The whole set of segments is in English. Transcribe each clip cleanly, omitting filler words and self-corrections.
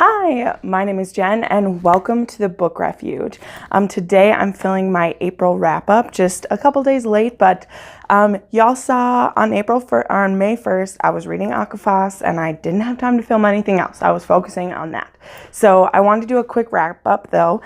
Hi, my name is Jen and welcome to the book Refuge. Today I'm filling my April wrap up, just a couple days late, but y'all saw on May 1st, I was reading XOXO and I didn't have time to film anything else. I was focusing on that. So I wanted to do a quick wrap up though,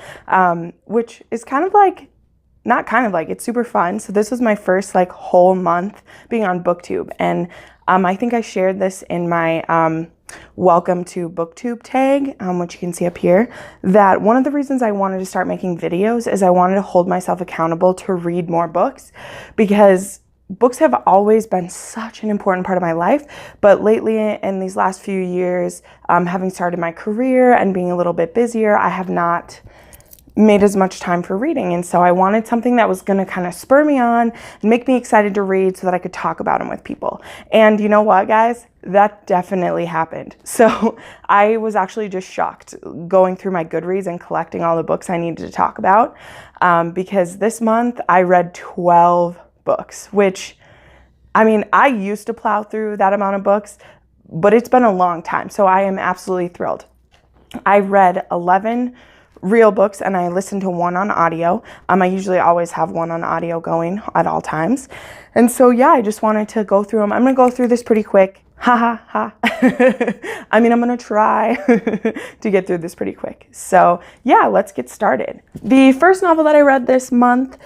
which is it's super fun. So this was my first whole month being on BookTube, and I think I shared this in my welcome to BookTube tag, which you can see up here, that one of the reasons I wanted to start making videos is I wanted to hold myself accountable to read more books, because books have always been such an important part of my life. But lately, in these last few years, having started my career and being a little bit busier, I have not made as much time for reading. And so I wanted something that was going to kind of spur me on and make me excited to read so that I could talk about them with people. And you know what, guys? That definitely happened. So I was actually just shocked going through my Goodreads and collecting all the books I needed to talk about, because this month I read 12 books, which, I mean, I used to plow through that amount of books, but it's been a long time. So I am absolutely thrilled. I read 11 real books and I listened to one on audio. I usually always have one on audio going at all times. And so yeah, I just wanted to go through them. I'm gonna go through this pretty quick. Ha ha ha. I'm gonna try to get through this pretty quick. So yeah, let's get started. The first novel that I read this month,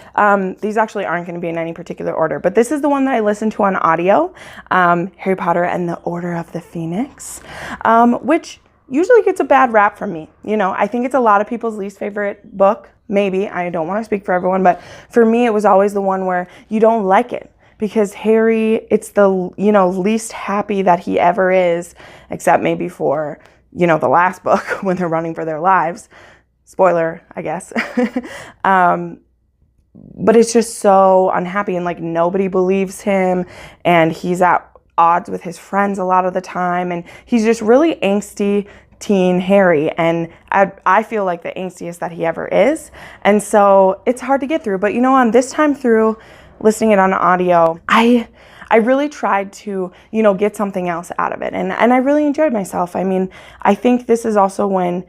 these actually aren't gonna be in any particular order, but this is the one that I listened to on audio, Harry Potter and the Order of the Phoenix, which usually gets a bad rap from me. You know, I think it's a lot of people's least favorite book. Maybe, I don't want to speak for everyone, but for me, it was always the one where you don't like it because Harry, it's the, least happy that he ever is, except maybe for, the last book when they're running for their lives. Spoiler, I guess. But it's just so unhappy and nobody believes him, and he's at odds with his friends a lot of the time, and he's just really angsty teen Harry, and I feel like the angstiest that he ever is, and so it's hard to get through. But on this time through listening it on audio, I really tried to get something else out of it, and I really enjoyed myself. I mean, I think this is also when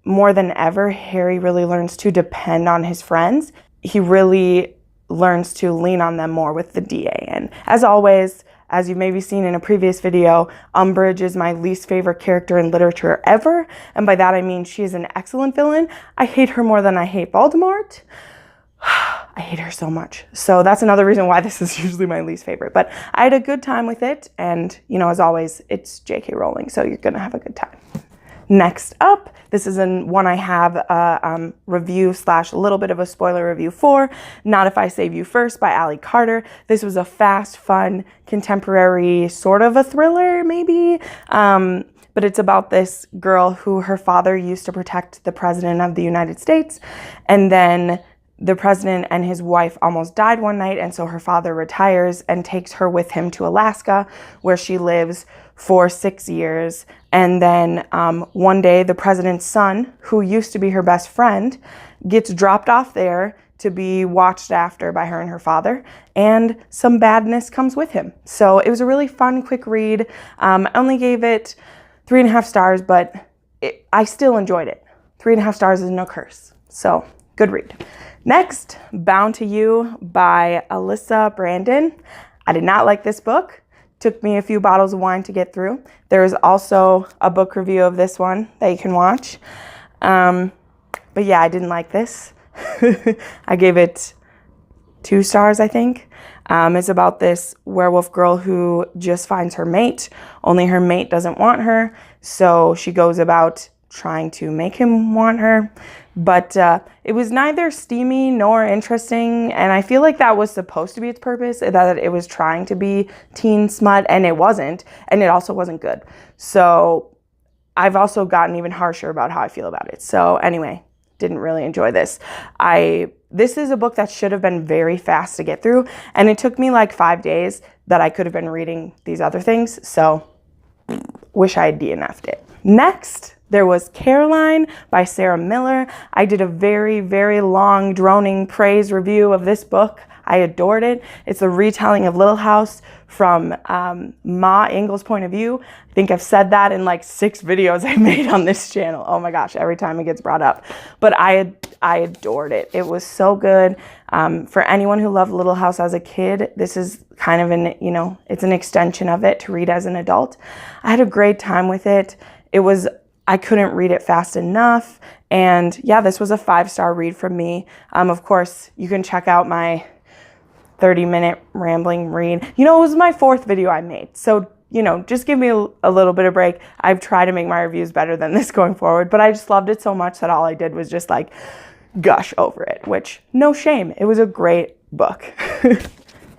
more than ever Harry really learns to depend on his friends. He really learns to lean on them more with the DA, and as always, as you've maybe seen in a previous video, Umbridge is my least favorite character in literature ever. And by that, I mean she is an excellent villain. I hate her more than I hate Voldemort. I hate her so much. So that's another reason why this is usually my least favorite. But I had a good time with it. And, as always, it's J.K. Rowling, so you're going to have a good time. Next up, this is one I have a review / a little bit of a spoiler review for, Not If I Save You First by Ali Carter. This was a fast, fun, contemporary, sort of a thriller maybe, but it's about this girl who her father used to protect the president of the United States, and then the president and his wife almost died one night, and so her father retires and takes her with him to Alaska, where she lives for 6 years. And then one day, the president's son, who used to be her best friend, gets dropped off there to be watched after by her and her father, and some badness comes with him. So it was a really fun, quick read. I only gave it 3.5 stars, but I still enjoyed it. 3.5 stars is no curse. So good read. Next, Bound to You by Alyssa Brandon. I did not like this book. Took me a few bottles of wine to get through. There is also a book review of this one that you can watch. But yeah, I didn't like this. I gave it 2 stars, I think. It's about this werewolf girl who just finds her mate, only her mate doesn't want her. So she goes about trying to make him want her. But it was neither steamy nor interesting, and I feel like that was supposed to be its purpose, that it was trying to be teen smut, and it wasn't, and it also wasn't good. So I've also gotten even harsher about how I feel about it. So anyway, didn't really enjoy this. This is a book that should have been very fast to get through, and it took me 5 days that I could have been reading these other things, so wish I had DNF'd it. Next, there was Caroline by Sarah Miller. I did a very, very long, droning praise review of this book I adored it. It's a retelling of Little House from Ma Ingalls' point of view. I think I've said that in like 6 videos I made on this channel. Oh my gosh, every time it gets brought up. But I adored it. It was so good. For anyone who loved Little House as a kid, this is kind of an, you know, it's an extension of it to read as an adult. I had a great time with it. I couldn't read it fast enough. And yeah, this was a 5-star read from me. Of course, you can check out my 30-minute rambling read. You know, it was my 4th video I made. So, you know, just give me a little bit of break. I've tried to make my reviews better than this going forward, but I just loved it so much that all I did was just like gush over it, which no shame. It was a great book.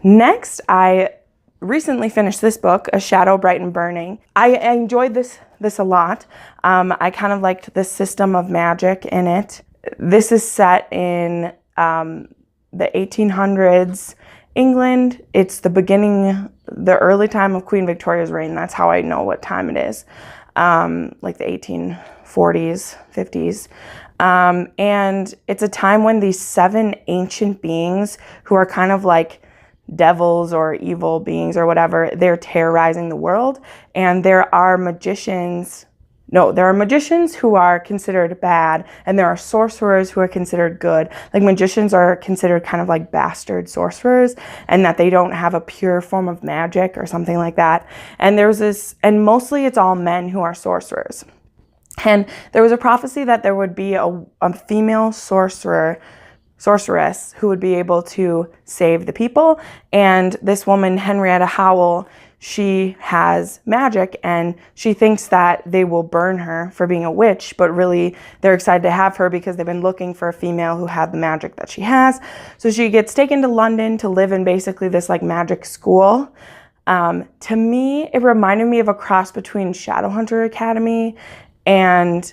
Next, I recently finished this book, A Shadow Bright and Burning. I enjoyed this a lot. I kind of liked the system of magic in it. This is set in the 1800s England. It's the early time of Queen Victoria's reign. That's how I know what time it is. Like the 1840s, 50s. And it's a time when these 7 ancient beings who are kind of like devils or evil beings or whatever, they're terrorizing the world. And there are magicians who are considered bad, and there are sorcerers who are considered good. Like magicians are considered kind of like bastard sorcerers, and that they don't have a pure form of magic or something like that. And and mostly it's all men who are sorcerers. And there was a prophecy that there would be a female sorceress who would be able to save the people. And this woman, Henrietta Howell, she has magic, and she thinks that they will burn her for being a witch, but really they're excited to have her because they've been looking for a female who had the magic that she has. So she gets taken to London to live in basically this like magic school. To me, it reminded me of a cross between Shadowhunter Academy and,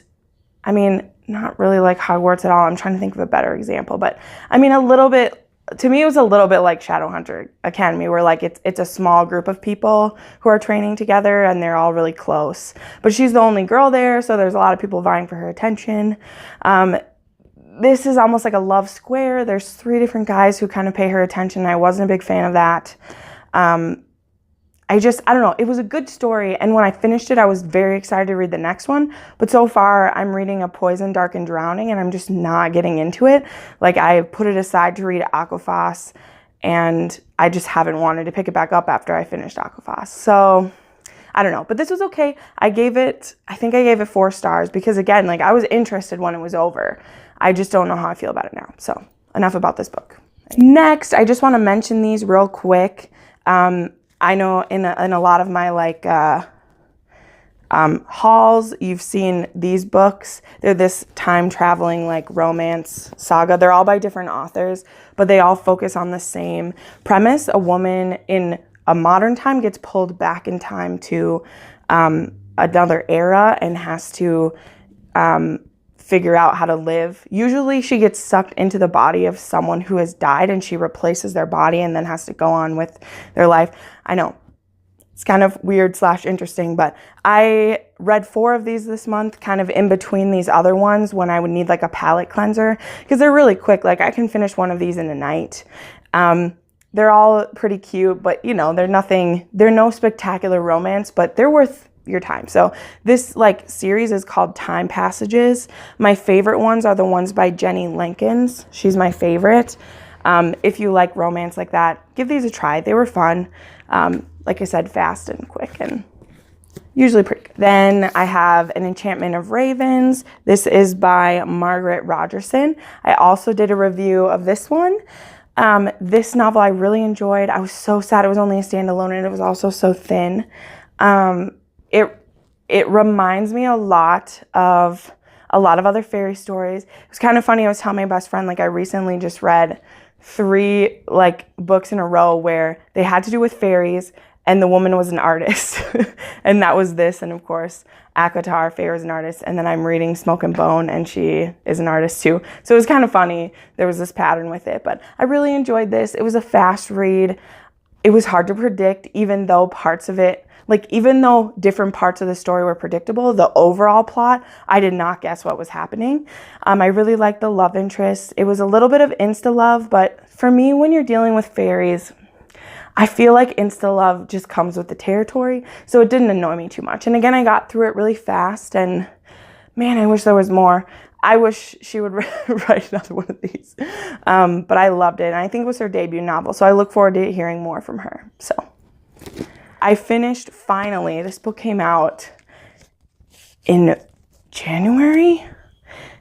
I mean, not really like Hogwarts at all. I'm trying to think of a better example, but I mean, to me, it was a little bit like Shadowhunter Academy, where like it's a small group of people who are training together and they're all really close. But she's the only girl there, so there's a lot of people vying for her attention. This is almost like a love square. There's 3 different guys who kind of pay her attention. I wasn't a big fan of that. I don't know, it was a good story, and when I finished it, I was very excited to read the next one, but so far, I'm reading A Poison, Dark, and Drowning, and I'm just not getting into it. Like, I put it aside to read Aquafos, and I just haven't wanted to pick it back up after I finished Aquafos, so I don't know, but this was okay. I think I gave it 4 stars, because again, like, I was interested when it was over. I just don't know how I feel about it now, so enough about this book. Next, I just want to mention these real quick. I know in a lot of my like hauls, you've seen these books. They're this time traveling like romance saga. They're all by different authors, but they all focus on the same premise. A woman in a modern time gets pulled back in time to another era and has to figure out how to live. Usually she gets sucked into the body of someone who has died, and she replaces their body and then has to go on with their life. I know it's kind of weird / interesting, but I read 4 of these this month, kind of in between these other ones when I would need like a palate cleanser, because they're really quick. Like, I can finish one of these in a night. They're all pretty cute, but you know, they're no spectacular romance, but they're worth your time. So this like series is called Time Passages. My favorite ones are the ones by Jenny Linkins. She's my favorite. If you like romance like that, give these a try. They were fun. Like I said, fast and quick and usually pretty good. Then I have An Enchantment of Ravens. This is by Margaret Rogerson. I also did a review of this one. This novel I really enjoyed. I was so sad it was only a standalone, and it was also so thin. It reminds me a lot of other fairy stories. It was kind of funny. I was telling my best friend, like, I recently just read 3 like books in a row where they had to do with fairies, and the woman was an artist. And that was this, and of course Akatar, Faye is an artist, and then I'm reading Smoke and Bone, and she is an artist too. So it was kind of funny. There was this pattern with it, but I really enjoyed this. It was a fast read. It was hard to predict, even though parts of it Like, even though different parts of the story were predictable, the overall plot, I did not guess what was happening. I really liked the love interest. It was a little bit of insta-love, but for me, when you're dealing with fairies, I feel like insta-love just comes with the territory, so it didn't annoy me too much. And again, I got through it really fast, and man, I wish there was more. I wish she would write another one of these. But I loved it, and I think it was her debut novel, so I look forward to hearing more from her. So I finished, finally, this book came out in January.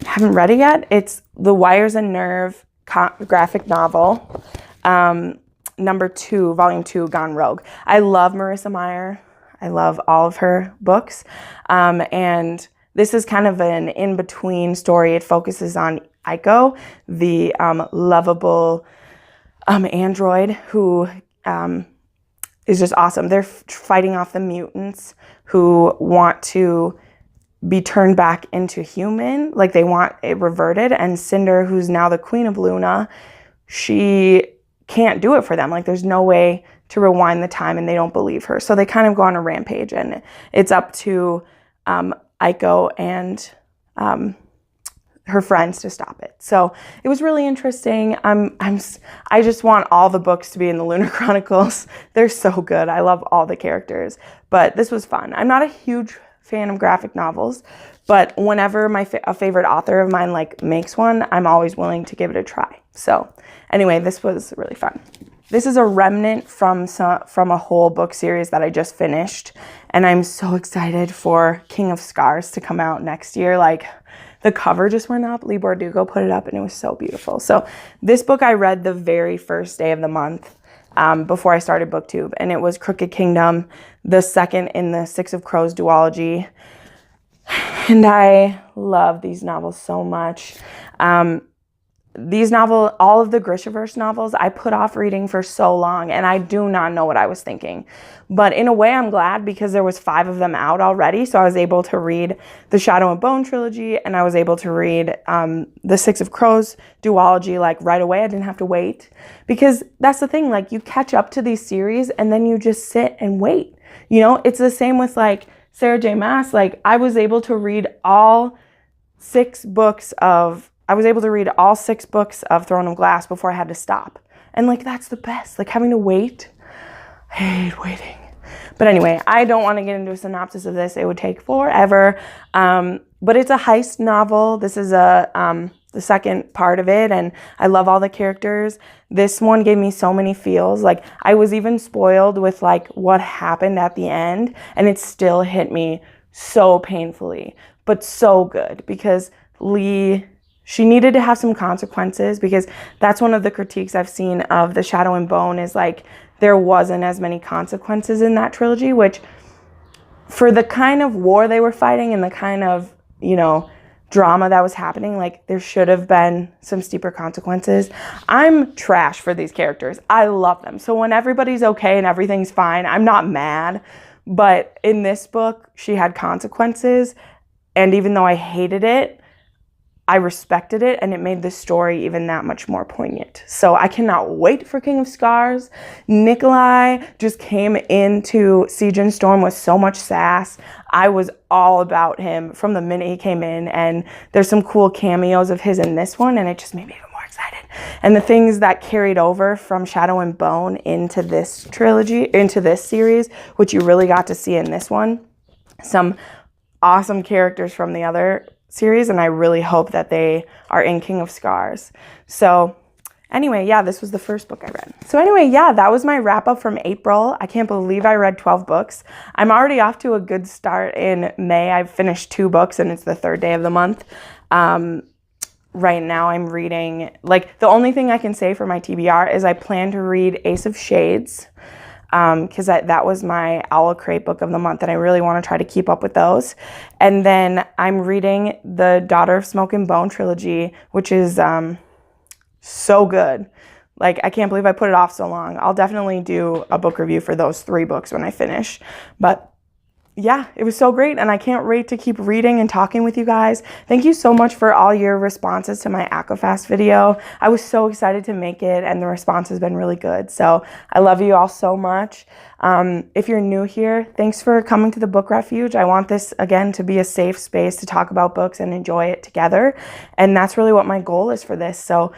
I haven't read it yet. It's The Wires and Nerve graphic novel, number 2, volume 2, Gone Rogue. I love Marissa Meyer. I love all of her books. And this is kind of an in-between story. It focuses on Aiko, the lovable android who is just awesome. They're fighting off the mutants who want to be turned back into human. Like, they want it reverted. And Cinder, who's now the Queen of Luna, she can't do it for them. Like, there's no way to rewind the time, and they don't believe her. So they kind of go on a rampage, and it's up to Aiko and her friends to stop it. So it was really interesting. I just want all the books to be in the Lunar Chronicles. They're so good. I love all the characters, but this was fun. I'm not a huge fan of graphic novels, but whenever a favorite author of mine makes one, I'm always willing to give it a try. So anyway, this was really fun. This is a remnant from a whole book series that I just finished, and I'm so excited for King of Scars to come out next year. Like, the cover just went up. Lee Bardugo put it up, and it was so beautiful. So this book I read the very first day of the month before I started BookTube, and it was Crooked Kingdom, the second in the Six of Crows duology. And I love these novels so much. All of the Grishaverse novels, I put off reading for so long, and I do not know what I was thinking. But in a way, I'm glad, because there was 5 of them out already, so I was able to read the Shadow and Bone trilogy, and I was able to read the Six of Crows duology right away. I didn't have to wait, because that's the thing, you catch up to these series, and then you just sit and wait. It's the same with Sarah J. Maas. I was able to read all 6 books of Throne of Glass before I had to stop. And that's the best. Having to wait. I hate waiting. But anyway, I don't want to get into a synopsis of this. It would take forever. But it's a heist novel. This is the second part of it, and I love all the characters. This one gave me so many feels. I was even spoiled with what happened at the end, and it still hit me so painfully, but so good, because she needed to have some consequences, because that's one of the critiques I've seen of the Shadow and Bone is there wasn't as many consequences in that trilogy, which for the kind of war they were fighting and the kind of, drama that was happening, there should have been some steeper consequences. I'm trash for these characters. I love them. So when everybody's okay and everything's fine, I'm not mad. But in this book, she had consequences, and even though I hated it, I respected it, and it made the story even that much more poignant. So I cannot wait for King of Scars. Nikolai just came into Siege and Storm with so much sass. I was all about him from the minute he came in, and there's some cool cameos of his in this one, and it just made me even more excited. And the things that carried over from Shadow and Bone into this trilogy, into this series, which you really got to see in this one, some awesome characters from the other series, and I really hope that they are in King of Scars. So anyway, yeah, this was the first book I read. So anyway, yeah, that was my wrap up from April. I can't believe I read 12 books. I'm already off to a good start in May. I've finished 2 books, and it's the 3rd day of the month. Right now I'm reading, the only thing I can say for my TBR is I plan to read Ace of Shades, because that was my Owl Crate book of the month, and I really want to try to keep up with those. And then I'm reading the Daughter of Smoke and Bone trilogy, which is so good. I can't believe I put it off so long. I'll definitely do a book review for those 3 books when I finish. But yeah, it was so great, and I can't wait to keep reading and talking with you guys. Thank you so much for all your responses to my Aquafast video. I was so excited to make it, and the response has been really good. So I love you all so much. If you're new here, thanks for coming to the Book Refuge. I want this, again, to be a safe space to talk about books and enjoy it together, and that's really what my goal is for this. So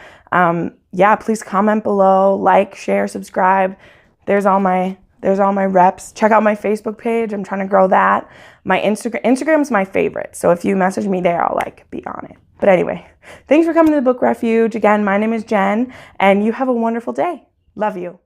yeah, please comment below, like, share, subscribe. There's all my reps. Check out my Facebook page. I'm trying to grow that. My Instagram's my favorite. So if you message me there, I'll be on it. But anyway, thanks for coming to the Book Refuge. Again, my name is Jen, and you have a wonderful day. Love you.